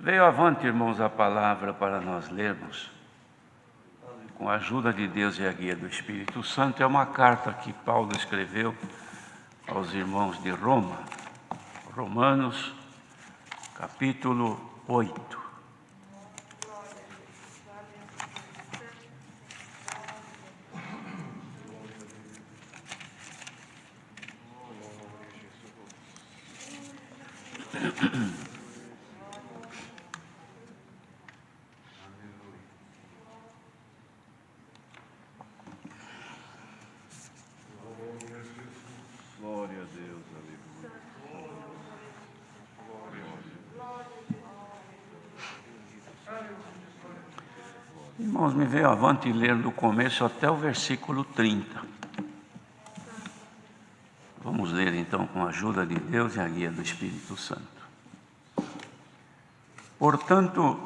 Veio avante, irmãos, a palavra para nós lermos. Com a ajuda de Deus e a guia do Espírito Santo, é uma carta que Paulo escreveu aos irmãos de Roma. Romanos, capítulo 8. Glória a Deus, aleluia. Irmãos, me veio avante ler do começo até o versículo 30. Vamos ler então com a ajuda de Deus e a guia do Espírito Santo. Portanto,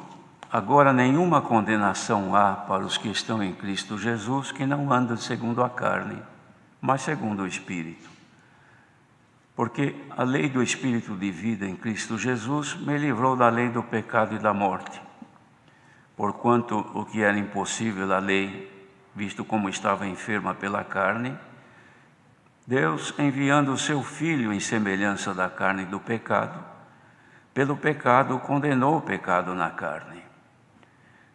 agora nenhuma condenação há para os que estão em Cristo Jesus, que não andam segundo a carne, mas segundo o Espírito. Porque a lei do Espírito de vida em Cristo Jesus me livrou da lei do pecado e da morte. Porquanto o que era impossível à lei, visto como estava enferma pela carne, Deus, enviando o seu Filho em semelhança da carne do pecado, pelo pecado condenou o pecado na carne,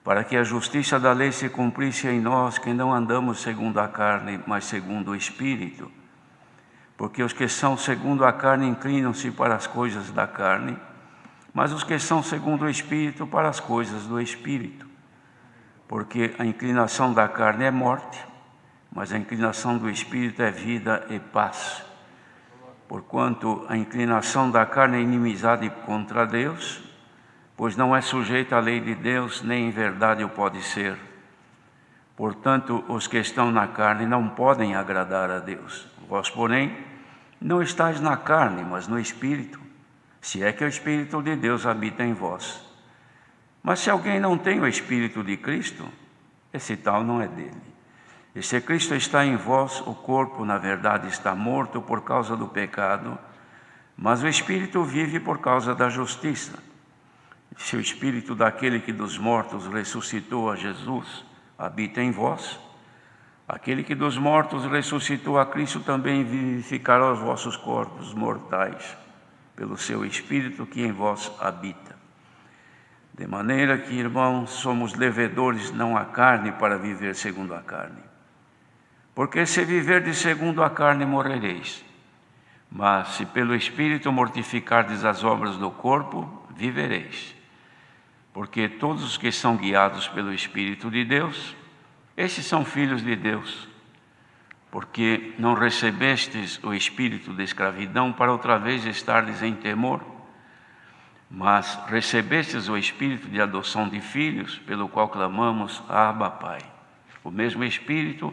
para que a justiça da lei se cumprisse em nós, que não andamos segundo a carne, mas segundo o Espírito. Porque os que são segundo a carne inclinam-se para as coisas da carne, mas os que são segundo o Espírito para as coisas do Espírito. Porque a inclinação da carne é morte, mas a inclinação do Espírito é vida e paz. Porquanto a inclinação da carne é inimizade contra Deus, pois não é sujeita à lei de Deus, nem em verdade o pode ser. Portanto, os que estão na carne não podem agradar a Deus. Vós, porém, não estáis na carne, mas no Espírito, se é que o Espírito de Deus habita em vós. Mas se alguém não tem o Espírito de Cristo, esse tal não é dele. E se Cristo está em vós, o corpo, na verdade, está morto por causa do pecado, mas o Espírito vive por causa da justiça. Se o Espírito daquele que dos mortos ressuscitou a Jesus habita em vós, aquele que dos mortos ressuscitou a Cristo também vivificará os vossos corpos mortais, pelo seu Espírito que em vós habita. De maneira que, irmãos, somos devedores não à carne para viver segundo a carne. Porque se viverdes segundo a carne, morrereis. Mas se pelo Espírito mortificardes as obras do corpo, vivereis. Porque todos os que são guiados pelo Espírito de Deus, esses são filhos de Deus. Porque não recebestes o espírito de escravidão para outra vez estardes em temor, mas recebestes o espírito de adoção de filhos, pelo qual clamamos, Abba, Pai. O mesmo Espírito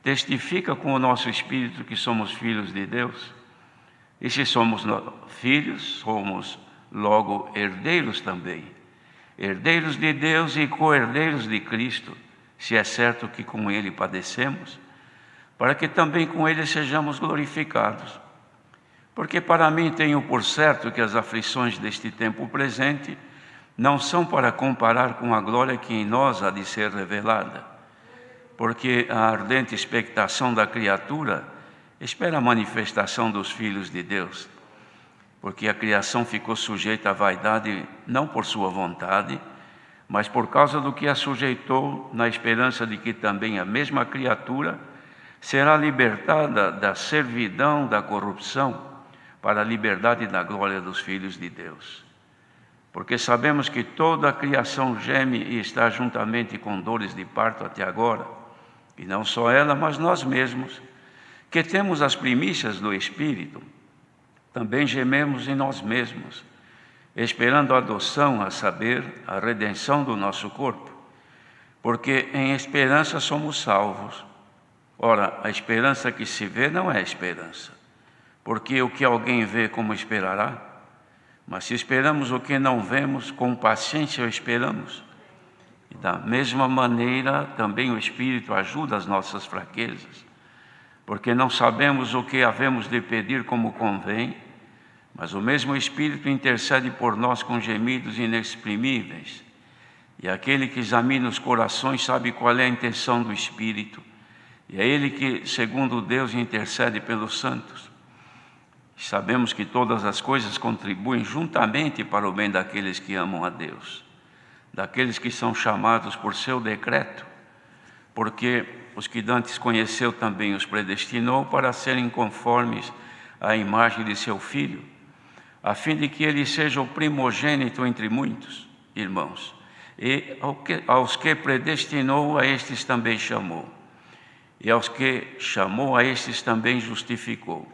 testifica com o nosso espírito que somos filhos de Deus. E se somos filhos, somos logo herdeiros também. Herdeiros de Deus e co-herdeiros de Cristo, se é certo que com Ele padecemos, para que também com Ele sejamos glorificados. Porque para mim tenho por certo que as aflições deste tempo presente não são para comparar com a glória que em nós há de ser revelada. Porque a ardente expectação da criatura espera a manifestação dos filhos de Deus. Porque a criação ficou sujeita à vaidade não por sua vontade, mas por causa do que a sujeitou, na esperança de que também a mesma criatura será libertada da servidão da corrupção para a liberdade da glória dos filhos de Deus. Porque sabemos que toda a criação geme e está juntamente com dores de parto até agora, e não só ela, mas nós mesmos, que temos as primícias do Espírito, também gememos em nós mesmos, esperando a adoção, a saber, a redenção do nosso corpo, porque em esperança somos salvos. Ora, a esperança que se vê não é esperança, porque o que alguém vê, como esperará? Mas se esperamos o que não vemos, com paciência o esperamos. E da mesma maneira, também o Espírito ajuda as nossas fraquezas, porque não sabemos o que havemos de pedir como convém, Mas o mesmo Espírito intercede por nós com gemidos inexprimíveis. E aquele que examina os corações sabe qual é a intenção do Espírito. E é Ele que, segundo Deus, intercede pelos santos. Sabemos que todas as coisas contribuem juntamente para o bem daqueles que amam a Deus, daqueles que são chamados por seu decreto, porque os que dantes conheceu também os predestinou para serem conformes à imagem de seu Filho, a fim de que ele seja o primogênito entre muitos irmãos. E aos que predestinou, a estes também chamou. E aos que chamou, a estes também justificou.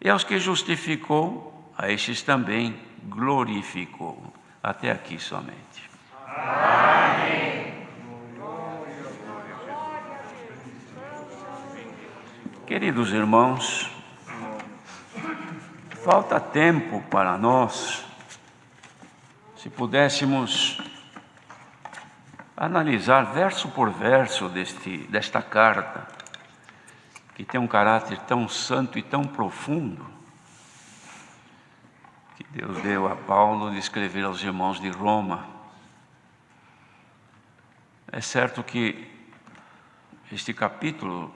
E aos que justificou, a estes também glorificou. Até aqui somente. Amém. Queridos irmãos, falta tempo para nós, se pudéssemos analisar verso por verso desta carta, que tem um caráter tão santo e tão profundo, que Deus deu a Paulo de escrever aos irmãos de Roma. É certo que este capítulo,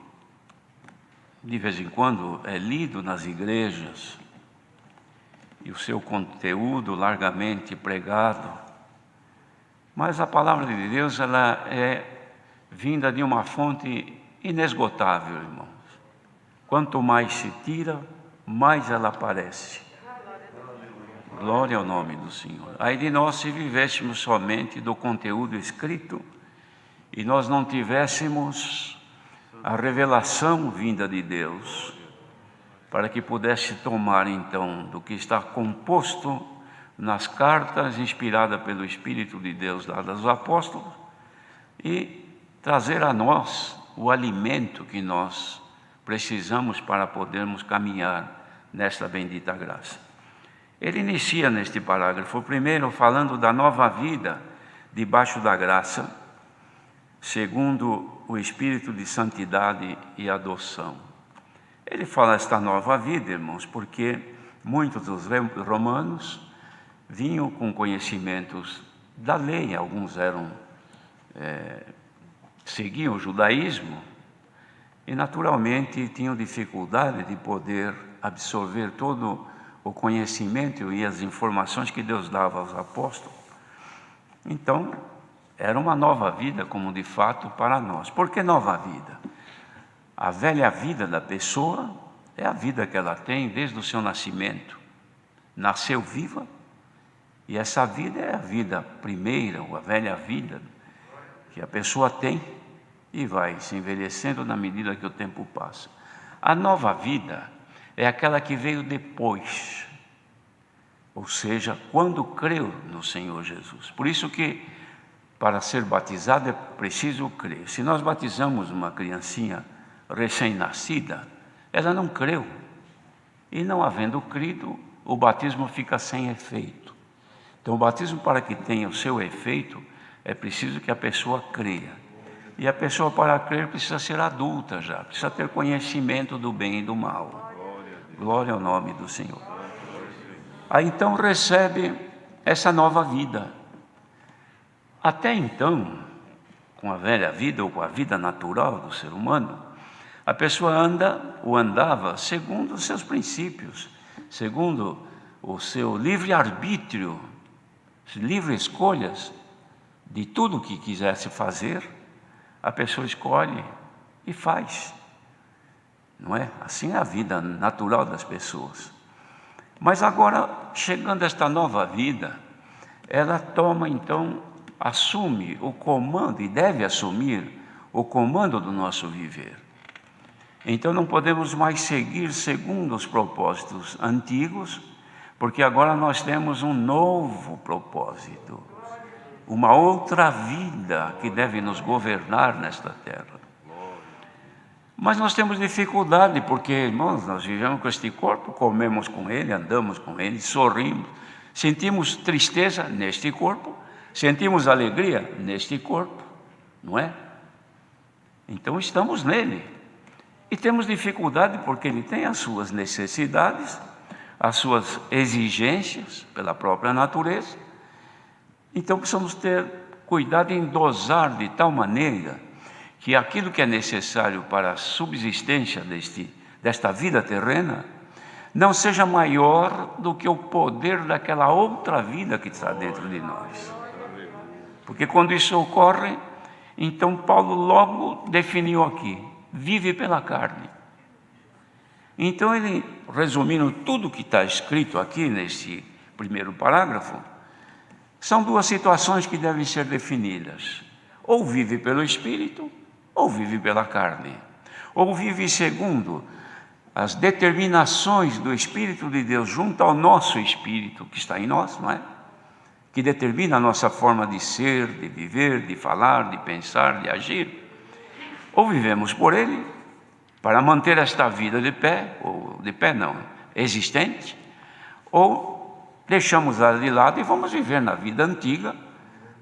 de vez em quando, é lido nas igrejas, e o seu conteúdo largamente pregado, mas a palavra de Deus, ela é vinda de uma fonte inesgotável, irmãos. Quanto mais se tira, mais ela aparece. Glória ao nome do Senhor. Ai de nós se vivêssemos somente do conteúdo escrito e nós não tivéssemos a revelação vinda de Deus, para que pudesse tomar então do que está composto nas cartas inspiradas pelo Espírito de Deus dadas aos apóstolos e trazer a nós o alimento que nós precisamos para podermos caminhar nesta bendita graça. Ele inicia neste parágrafo, primeiro falando da nova vida debaixo da graça, segundo o Espírito de santidade e adoção. Ele fala esta nova vida, irmãos, porque muitos dos romanos vinham com conhecimentos da lei, alguns seguiam o judaísmo e naturalmente tinham dificuldade de poder absorver todo o conhecimento e as informações que Deus dava aos apóstolos. Então, era uma nova vida, como de fato para nós. Por que nova vida? A velha vida da pessoa é a vida que ela tem desde o seu nascimento. Nasceu viva, e essa vida é a vida primeira, ou a velha vida, que a pessoa tem e vai se envelhecendo na medida que o tempo passa. A nova vida é aquela que veio depois, ou seja, quando creu no Senhor Jesus. Por isso que, para ser batizado, é preciso crer. Se nós batizamos uma criancinha recém-nascida, ela não creu. E não havendo crido, o batismo fica sem efeito. Então, o batismo, para que tenha o seu efeito, é preciso que a pessoa creia. E a pessoa, para crer, precisa ser adulta já, precisa ter conhecimento do bem e do mal. Glória ao nome do Senhor. Aí então recebe essa nova vida. Até então, com a velha vida ou com a vida natural do ser humano, a pessoa andava segundo os seus princípios, segundo o seu livre-arbítrio, livre escolhas de tudo o que quisesse fazer, a pessoa escolhe e faz. Não é? Assim é a vida natural das pessoas. Mas agora, chegando a esta nova vida, ela toma então, assume o comando e deve assumir o comando do nosso viver. Então não podemos mais seguir segundo os propósitos antigos, porque agora nós temos um novo propósito, uma outra vida que deve nos governar nesta terra. Mas nós temos dificuldade, porque, irmãos, nós vivemos com este corpo, comemos com ele, andamos com ele, sorrimos, sentimos tristeza neste corpo, sentimos alegria neste corpo, não é? Então estamos nele. E temos dificuldade porque ele tem as suas necessidades, as suas exigências pela própria natureza. Então precisamos ter cuidado em dosar de tal maneira que aquilo que é necessário para a subsistência desta vida terrena não seja maior do que o poder daquela outra vida que está dentro de nós. Porque quando isso ocorre, então Paulo logo definiu aqui: vive pela carne. Então ele, resumindo tudo que está escrito aqui nesse primeiro parágrafo, são duas situações que devem ser definidas: ou vive pelo Espírito, ou vive pela carne. Ou vive segundo as determinações do Espírito de Deus junto ao nosso Espírito que está em nós, não é? Que determina a nossa forma de ser, de viver, de falar, de pensar, de agir. Ou vivemos por Ele, para manter esta vida de pé, ou de pé não, existente, ou deixamos ela de lado e vamos viver na vida antiga.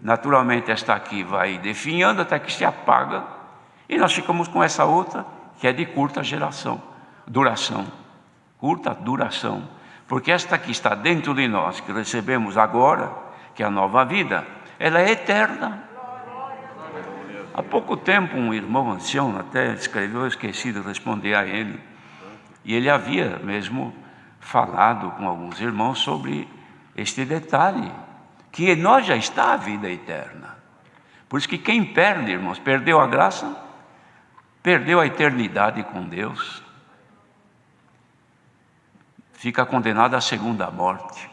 Naturalmente esta aqui vai definhando até que se apaga, e nós ficamos com essa outra, que é de curta duração, porque esta que está dentro de nós, que recebemos agora, que é a nova vida, ela é eterna. Há pouco tempo um irmão ancião até escreveu, eu esqueci de responder a ele, e ele havia mesmo falado com alguns irmãos sobre este detalhe, que em nós já está a vida eterna. Por isso que quem perde, irmãos, perdeu a graça, perdeu a eternidade com Deus, fica condenado à segunda morte.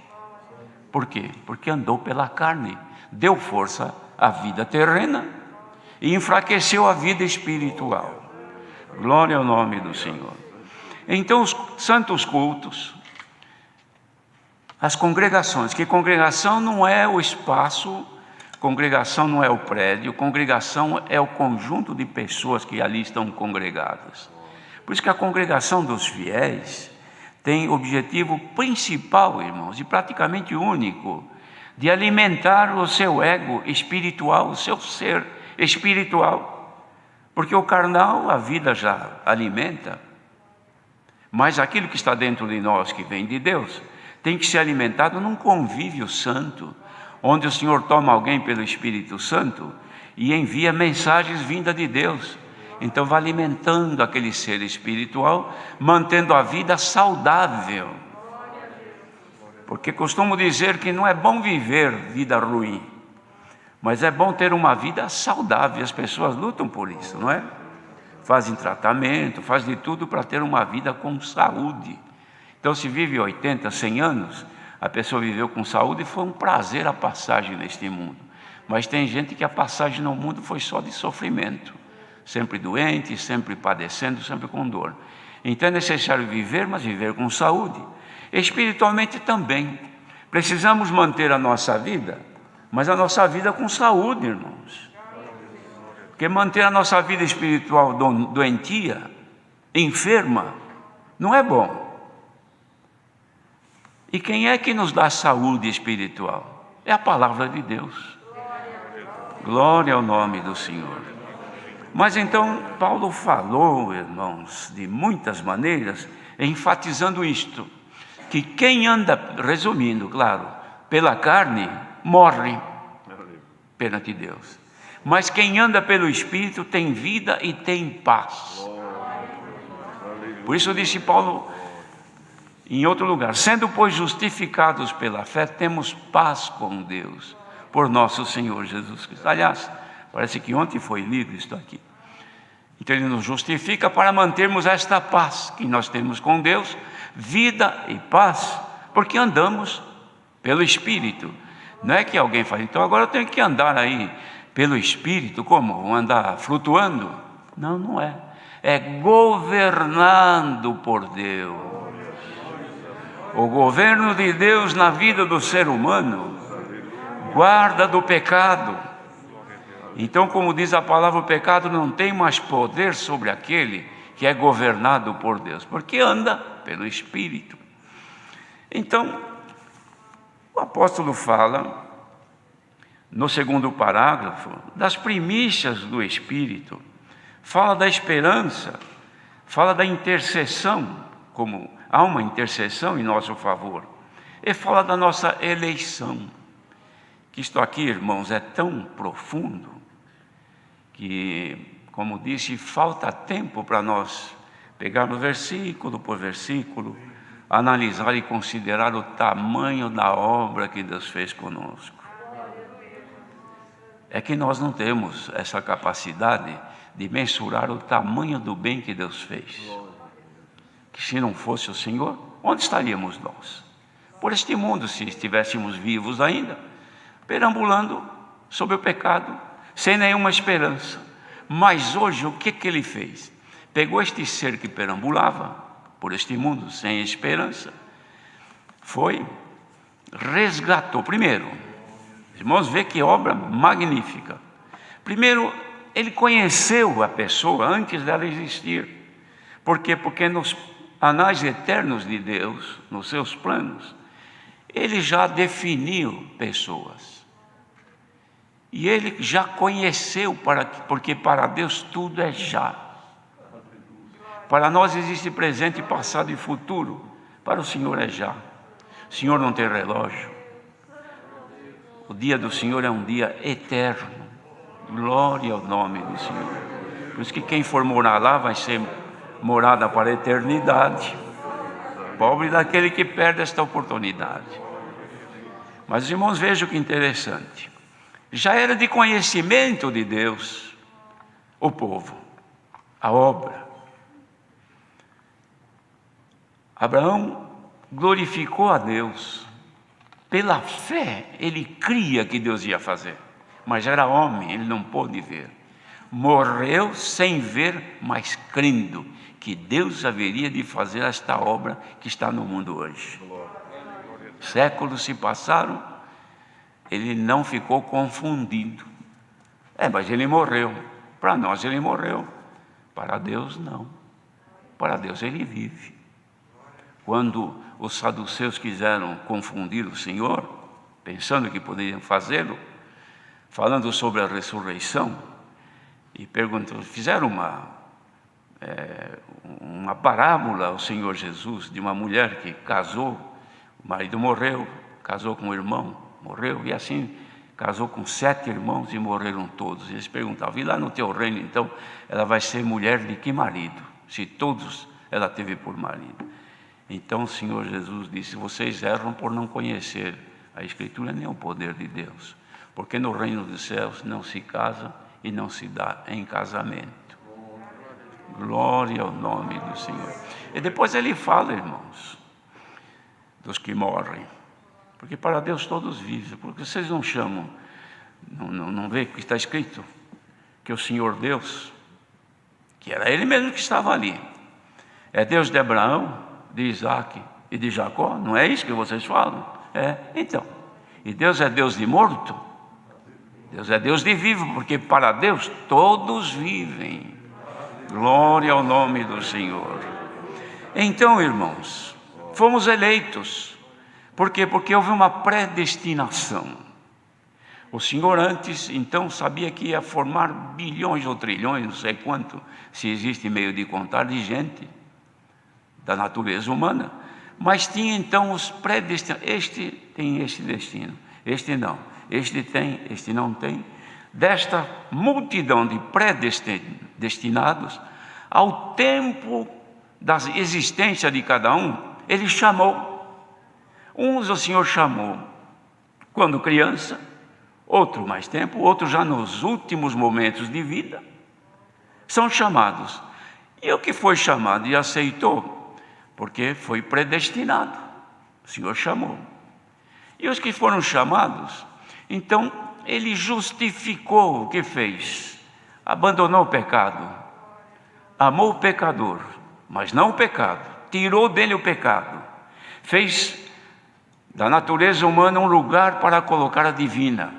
Por quê? Porque andou pela carne, deu força à vida terrena e enfraqueceu a vida espiritual. Glória ao nome do Senhor. Então os santos cultos, as congregações, que congregação não é o espaço, congregação não é o prédio, congregação é o conjunto de pessoas que ali estão congregadas. Por isso que a congregação dos fiéis tem objetivo principal, irmãos, e praticamente único, de alimentar o seu ego espiritual, o seu ser espiritual. Porque o carnal, a vida já alimenta, mas aquilo que está dentro de nós, que vem de Deus, tem que ser alimentado num convívio santo, onde o Senhor toma alguém pelo Espírito Santo e envia mensagens vindas de Deus. Então vai alimentando aquele ser espiritual, mantendo a vida saudável. Porque costumo dizer que não é bom viver vida ruim, mas é bom ter uma vida saudável. As pessoas lutam por isso, não é? Fazem tratamento, fazem de tudo para ter uma vida com saúde. Então se vive 80, 100 anos, a pessoa viveu com saúde e foi um prazer a passagem neste mundo. Mas tem gente que a passagem no mundo foi só de sofrimento. Sempre doente, sempre padecendo, sempre com dor. Então é necessário viver, mas viver com saúde. Espiritualmente também. Precisamos manter a nossa vida, mas a nossa vida com saúde, irmãos. Porque manter a nossa vida espiritual doentia, enferma, não é bom. E quem é que nos dá saúde espiritual? É a palavra de Deus. Glória ao nome do Senhor. Mas então Paulo falou, irmãos, de muitas maneiras, enfatizando isto, que quem anda, resumindo, claro, pela carne, morre perante Deus. Mas quem anda pelo Espírito tem vida e tem paz. Por isso disse Paulo em outro lugar: sendo, pois, justificados pela fé, temos paz com Deus, por nosso Senhor Jesus Cristo. Aliás, parece que ontem foi lido isto aqui. Então Ele nos justifica para mantermos esta paz que nós temos com Deus, vida e paz, porque andamos pelo Espírito. Não é que alguém fala, então agora eu tenho que andar aí pelo Espírito, como? Vou andar flutuando? Não, não é. É governando por Deus. O governo de Deus na vida do ser humano guarda do pecado. Então, como diz a palavra, o pecado não tem mais poder sobre aquele que é governado por Deus, porque anda pelo Espírito. Então, o apóstolo fala, no segundo parágrafo, das primícias do Espírito, fala da esperança, fala da intercessão, como há uma intercessão em nosso favor. Ele fala da nossa eleição, que isto aqui, irmãos, é tão profundo, que, como disse, falta tempo para nós pegarmos versículo por versículo, analisar e considerar o tamanho da obra que Deus fez conosco. É que nós não temos essa capacidade de mensurar o tamanho do bem que Deus fez. Que se não fosse o Senhor, onde estaríamos nós? Por este mundo, se estivéssemos vivos ainda, perambulando sob o pecado, sem nenhuma esperança. Mas hoje, o que Ele fez? Pegou este ser que perambulava por este mundo sem esperança, resgatou. Primeiro, irmãos, vê que obra magnífica. Primeiro, Ele conheceu a pessoa antes dela existir. Por quê? Porque nos anais eternos de Deus, nos seus planos, Ele já definiu pessoas. E Ele já conheceu, porque para Deus tudo é já. Para nós existe presente, passado e futuro. Para o Senhor é já. O Senhor não tem relógio. O dia do Senhor é um dia eterno. Glória ao nome do Senhor. Por isso que quem for morar lá vai ser morada para a eternidade. Pobre daquele que perde esta oportunidade. Mas, irmãos, vejam que interessante. Já era de conhecimento de Deus o povo, a obra. Abraão glorificou a Deus. Pela fé, ele cria que Deus ia fazer. Mas era homem, ele não pôde ver. Morreu sem ver, mas crendo que Deus haveria de fazer esta obra que está no mundo hoje. Séculos se passaram, ele não ficou confundido. Mas ele morreu. Para nós ele morreu. Para Deus não. Para Deus ele vive. Quando os saduceus quiseram confundir o Senhor, pensando que poderiam fazê-lo, falando sobre a ressurreição, e fizeram uma parábola ao Senhor Jesus de uma mulher que casou, o marido morreu, casou com o irmão, morreu, e assim casou com 7 irmãos e morreram todos. E eles perguntavam: e lá no teu reino, então, ela vai ser mulher de que marido? Se todos ela teve por marido. Então o Senhor Jesus disse: vocês erram por não conhecer a Escritura nem o poder de Deus. Porque no reino dos céus não se casa e não se dá em casamento. Glória ao nome do Senhor. E depois ele fala, irmãos, dos que morrem. Porque para Deus todos vivem. Porque vocês não chamam, não vê que está escrito? Que o Senhor Deus, que era Ele mesmo que estava ali, é Deus de Abraão, de Isaac e de Jacó. Não é isso que vocês falam? Então, e Deus é Deus de morto? Deus é Deus de vivo, porque para Deus todos vivem. Glória ao nome do Senhor. Então, irmãos, fomos eleitos. Por quê? Porque houve uma predestinação. O Senhor antes, então, sabia que ia formar bilhões ou trilhões, não sei quanto, se existe meio de contar, de gente da natureza humana, mas tinha então os predestinados. Este tem este destino, este não, este tem, este não tem. Desta multidão de predestinados, ao tempo da existência de cada um, Ele chamou. Uns o Senhor chamou quando criança, outro mais tempo, outro já nos últimos momentos de vida, são chamados. E o que foi chamado e aceitou, porque foi predestinado, o Senhor chamou. E os que foram chamados, então Ele justificou o que fez, abandonou o pecado, amou o pecador, mas não o pecado, tirou dele o pecado, fez da natureza humana um lugar para colocar a divina,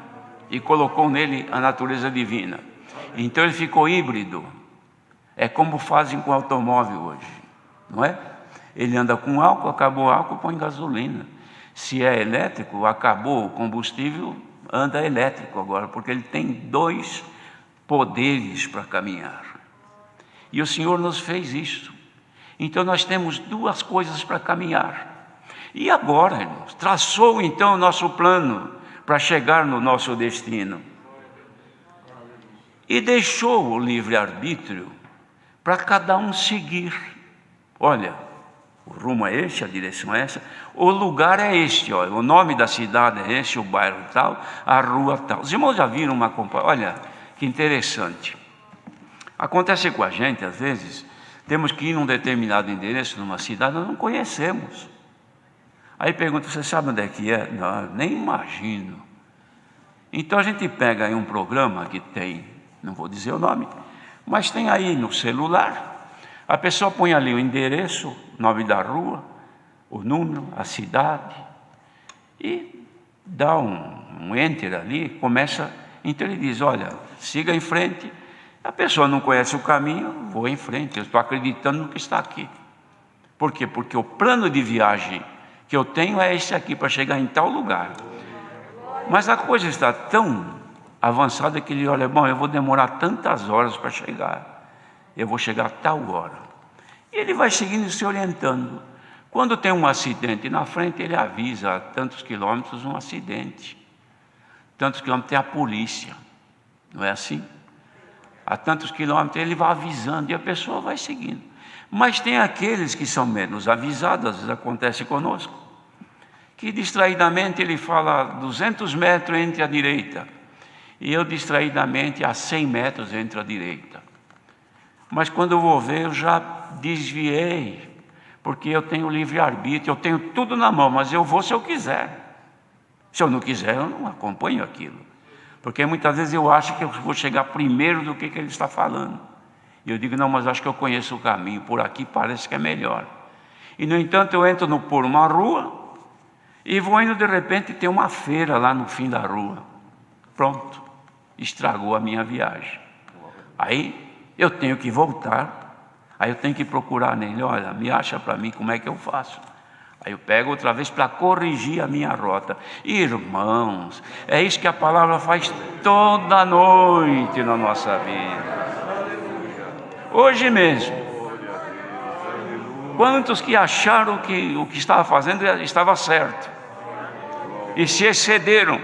e colocou nele a natureza divina. Então ele ficou híbrido. É como fazem com o automóvel hoje, não é? Ele anda com álcool, acabou o álcool, põe gasolina. Se é elétrico, acabou o combustível, anda elétrico agora, porque ele tem 2 poderes para caminhar. E o Senhor nos fez isso. Então nós temos duas coisas para caminhar. E agora, irmãos, traçou então o nosso plano para chegar no nosso destino. E deixou o livre-arbítrio para cada um seguir. Olha, o rumo é este, a direção é essa, o lugar é este, olha, o nome da cidade é este, o bairro tal, a rua tal. Os irmãos já viram uma comparação? Olha, que interessante. Acontece com a gente, às vezes, temos que ir num determinado endereço, numa cidade, nós não conhecemos. Aí pergunta, você sabe onde é que é? Não, nem imagino. Então a gente pega aí um programa que tem, não vou dizer o nome, mas tem aí no celular, a pessoa põe ali o endereço, o nome da rua, o número, a cidade, e dá um enter ali, começa, então ele diz, olha, siga em frente. A pessoa não conhece o caminho, vou em frente, eu estou acreditando no que está aqui. Por quê? Porque o plano de viagem que eu tenho é esse aqui, para chegar em tal lugar. Mas a coisa está tão avançada que ele olha, bom, eu vou demorar tantas horas para chegar, eu vou chegar a tal hora. E ele vai seguindo e se orientando. Quando tem um acidente na frente, ele avisa a tantos quilômetros um acidente. Tantos quilômetros tem a polícia, não é assim? A tantos quilômetros ele vai avisando e a pessoa vai seguindo. Mas tem aqueles que são menos avisados, às vezes acontece conosco, que distraidamente ele fala 200 metros entre a direita, e eu distraidamente a 100 metros entre a direita. Mas quando eu vou ver, eu já desviei, porque eu tenho livre-arbítrio, eu tenho tudo na mão, mas eu vou se eu quiser. Se eu não quiser, eu não acompanho aquilo. Porque muitas vezes eu acho que eu vou chegar primeiro do que ele está falando. E eu digo, não, mas acho que eu conheço o caminho, por aqui parece que é melhor. E no entanto eu entro por uma rua, e vou indo de repente tem uma feira lá no fim da rua. Pronto, estragou a minha viagem. Aí eu tenho que voltar, aí eu tenho que procurar nele, olha, me acha para mim como é que eu faço. Aí eu pego outra vez para corrigir a minha rota. Irmãos, é isso que a palavra faz toda noite na nossa vida. Hoje mesmo, quantos que acharam que o que estava fazendo estava certo e se excederam,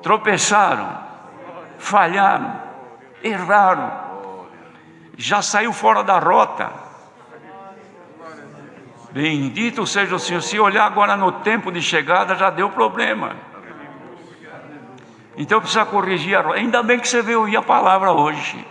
tropeçaram, falharam, erraram, já saiu fora da rota. Bendito seja o Senhor. Se olhar agora no tempo de chegada, já deu problema. Então precisa corrigir a rota. Ainda bem que você veio ouvir a palavra hoje,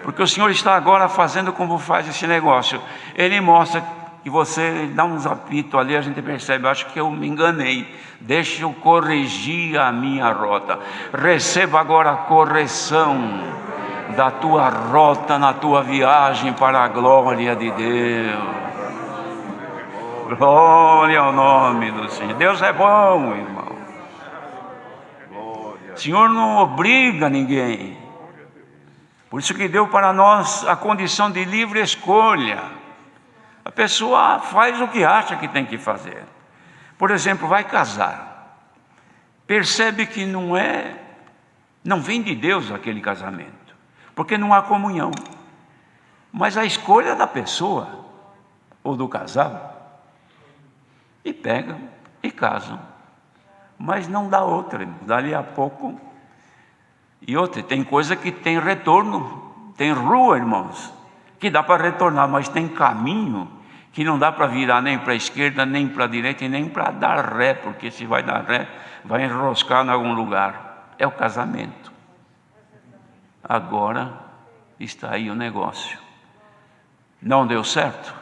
porque o Senhor está agora fazendo como faz esse negócio. Ele mostra que você dá uns apitos ali, a gente percebe, acho que eu me enganei, deixa eu corrigir a minha rota. Receba agora a correção da tua rota na tua viagem para a glória de Deus. Glória ao nome do Senhor. Deus é bom, irmão. O Senhor não obriga ninguém. Por isso que deu para nós a condição de livre escolha. A pessoa faz o que acha que tem que fazer. Por exemplo, vai casar. Percebe que não vem de Deus aquele casamento, porque não há comunhão. Mas a escolha da pessoa, ou do casal, e pegam e casam. Mas não dá outra, dali a pouco. E outra, tem coisa que tem retorno, tem rua, irmãos, que dá para retornar, mas tem caminho que não dá para virar nem para a esquerda, nem para a direita, e nem para dar ré, porque se vai dar ré, vai enroscar em algum lugar. É o casamento. Agora está aí o negócio. Não deu certo?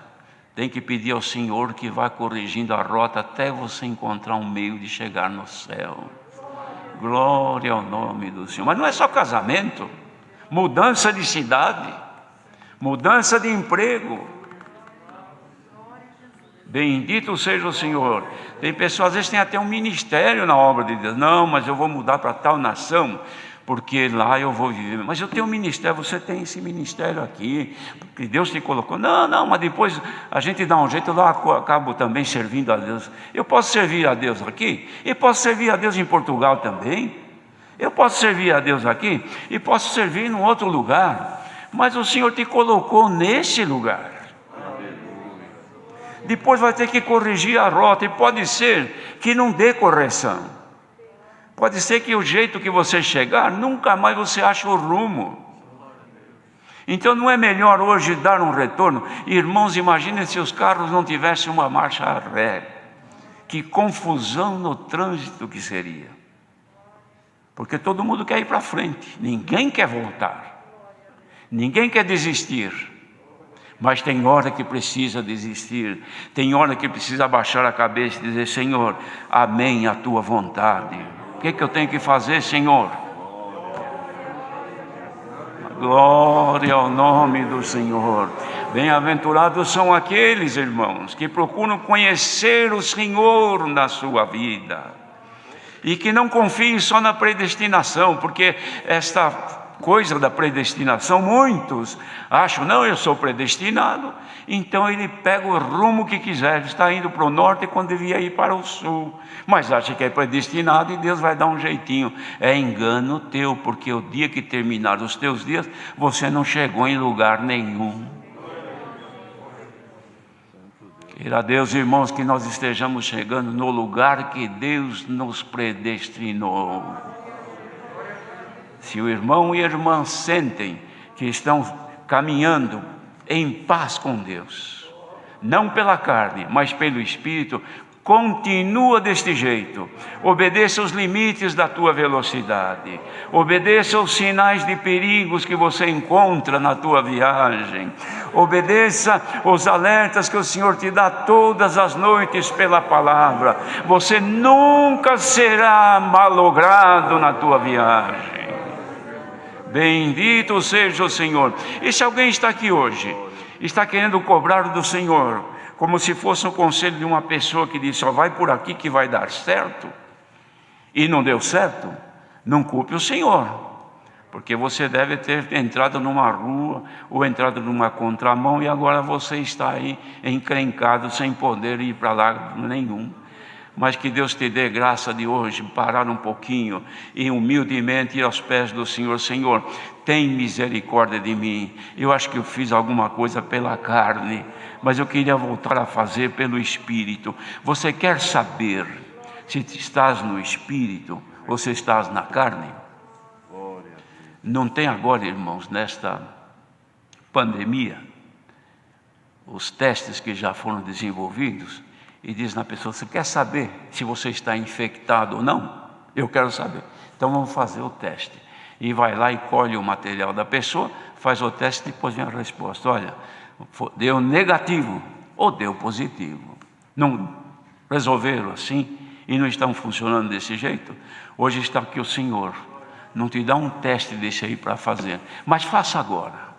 Tem que pedir ao Senhor que vá corrigindo a rota até você encontrar um meio de chegar no céu. Glória ao nome do Senhor. Mas não é só casamento, mudança de cidade, mudança de emprego. Bendito seja o Senhor. Tem pessoas, às vezes tem até um ministério na obra de Deus. Não, mas eu vou mudar para tal nação, porque lá eu vou viver. Mas eu tenho um ministério, você tem esse ministério aqui, que Deus te colocou. Não, mas depois a gente dá um jeito, eu acabo também servindo a Deus. Eu posso servir a Deus aqui, e posso servir a Deus em Portugal também. Eu posso servir a Deus aqui, e posso servir em outro lugar. Mas o Senhor te colocou nesse lugar. Depois vai ter que corrigir a rota, e pode ser que não dê correção. Pode ser que o jeito que você chegar, nunca mais você acha o rumo. Então não é melhor hoje dar um retorno? Irmãos, imaginem se os carros não tivessem uma marcha ré. Que confusão no trânsito que seria. Porque todo mundo quer ir para frente, ninguém quer voltar. Ninguém quer desistir. Mas tem hora que precisa desistir. Tem hora que precisa abaixar a cabeça e dizer: Senhor, amém a tua vontade. O que eu tenho que fazer, Senhor? Glória ao nome do Senhor. Bem-aventurados são aqueles, irmãos, que procuram conhecer o Senhor na sua vida. E que não confiem só na predestinação, porque esta coisa da predestinação, muitos acham: não, eu sou predestinado, então ele pega o rumo que quiser. Ele está indo para o norte quando devia ir para o sul, mas acha que é predestinado e Deus vai dar um jeitinho. É engano teu, porque o dia que terminar os teus dias, você não chegou em lugar nenhum. Queira Deus, irmãos, que nós estejamos chegando no lugar que Deus nos predestinou. Se o irmão e a irmã sentem que estão caminhando em paz com Deus, não pela carne, mas pelo Espírito, continua deste jeito. Obedeça os limites da tua velocidade. Obedeça os sinais de perigos que você encontra na tua viagem. Obedeça os alertas que o Senhor te dá todas as noites pela palavra. Você nunca será malogrado na tua viagem. Bendito seja o Senhor. E se alguém está aqui hoje, está querendo cobrar do Senhor, como se fosse um conselho de uma pessoa que disse: só vai por aqui que vai dar certo, e não deu certo, não culpe o Senhor, porque você deve ter entrado numa rua, ou entrado numa contramão, e agora você está aí encrencado, sem poder ir para lá nenhum. Mas que Deus te dê graça de hoje parar um pouquinho e humildemente ir aos pés do Senhor. Senhor, tem misericórdia de mim. Eu acho que eu fiz alguma coisa pela carne, mas eu queria voltar a fazer pelo Espírito. Você quer saber se estás no Espírito ou se estás na carne? Não tem agora, irmãos, nesta pandemia, os testes que já foram desenvolvidos, e diz na pessoa: você quer saber se você está infectado ou não? Eu quero saber. Então vamos fazer o teste. E vai lá e colhe o material da pessoa, faz o teste e depois vem a resposta. Olha, deu negativo ou deu positivo. Não resolveram assim e não estão funcionando desse jeito? Hoje está aqui o Senhor. Não te dá um teste desse aí para fazer, mas faça agora.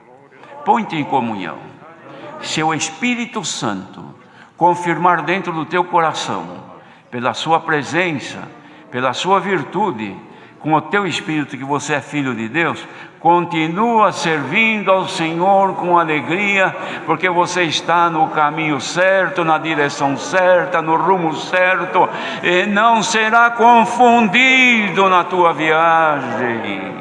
Põe-te em comunhão. Se o Espírito Santo confirmar dentro do teu coração, pela sua presença, pela sua virtude, com o teu Espírito, que você é filho de Deus, continua servindo ao Senhor com alegria, porque você está no caminho certo, na direção certa, no rumo certo, e não será confundido na tua viagem.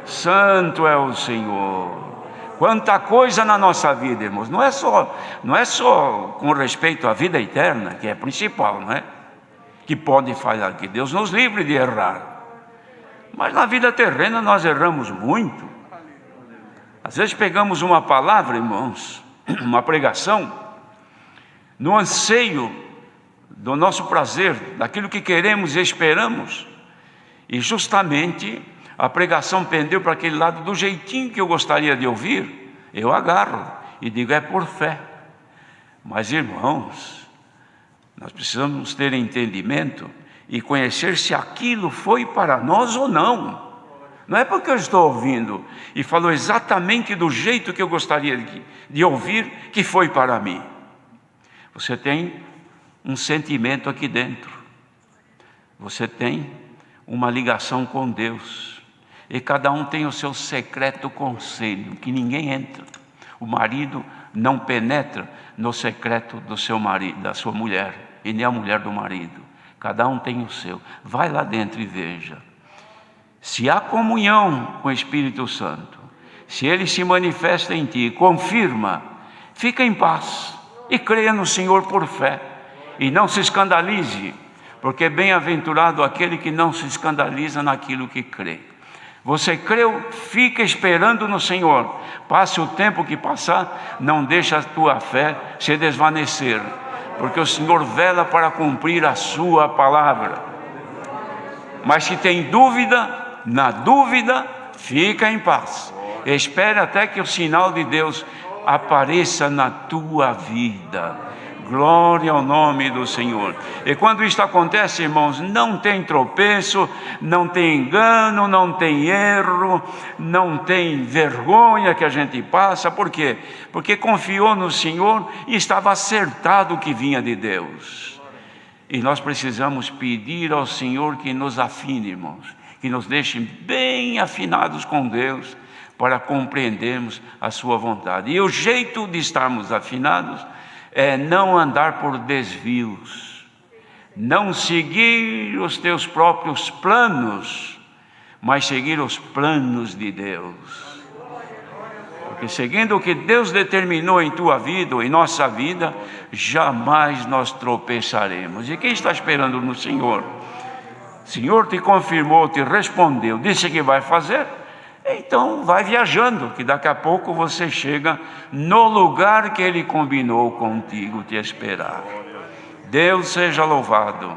Santo é o Senhor. Quanta coisa na nossa vida, irmãos. Não é só com respeito à vida eterna, que é principal, não é? Que pode falhar, que Deus nos livre de errar. Mas na vida terrena nós erramos muito. Às vezes pegamos uma palavra, irmãos, uma pregação, no anseio do nosso prazer, daquilo que queremos e esperamos, e justamente a pregação pendeu para aquele lado do jeitinho que eu gostaria de ouvir. Eu agarro e digo: é por fé. Mas, irmãos, nós precisamos ter entendimento e conhecer se aquilo foi para nós ou não. Não é porque eu estou ouvindo e falou exatamente do jeito que eu gostaria de ouvir que foi para mim. Você tem um sentimento aqui dentro. Você tem uma ligação com Deus. E cada um tem o seu secreto conselho, que ninguém entra. O marido não penetra no secreto do seu marido, da sua mulher, e nem a mulher do marido. Cada um tem o seu. Vai lá dentro e veja. Se há comunhão com o Espírito Santo, Se Ele se manifesta em ti, confirma, fica em paz e creia no Senhor por fé. E não se escandalize, porque bem-aventurado aquele que não se escandaliza naquilo que crê. Você creu, fica esperando no Senhor. Passe o tempo que passar, não deixe a tua fé se desvanecer, porque o Senhor vela para cumprir a sua palavra. Mas se tem dúvida, na dúvida, fica em paz. Espere até que o sinal de Deus apareça na tua vida. Glória ao nome do Senhor. E quando isso acontece, irmãos, não tem tropeço, não tem engano, não tem erro, não tem vergonha que a gente passa. Por quê? Porque confiou no Senhor e estava acertado que vinha de Deus. E nós precisamos pedir ao Senhor que nos afine, irmãos, que nos deixe bem afinados com Deus, para compreendermos a sua vontade. E o jeito de estarmos afinados é não andar por desvios, não seguir os teus próprios planos, mas seguir os planos de Deus. Porque seguindo o que Deus determinou em tua vida ou em nossa vida, jamais nós tropeçaremos. E quem está esperando no Senhor? O Senhor te confirmou, te respondeu, disse que vai fazer. Então vai viajando, que daqui a pouco você chega no lugar que Ele combinou contigo te esperar. Deus seja louvado.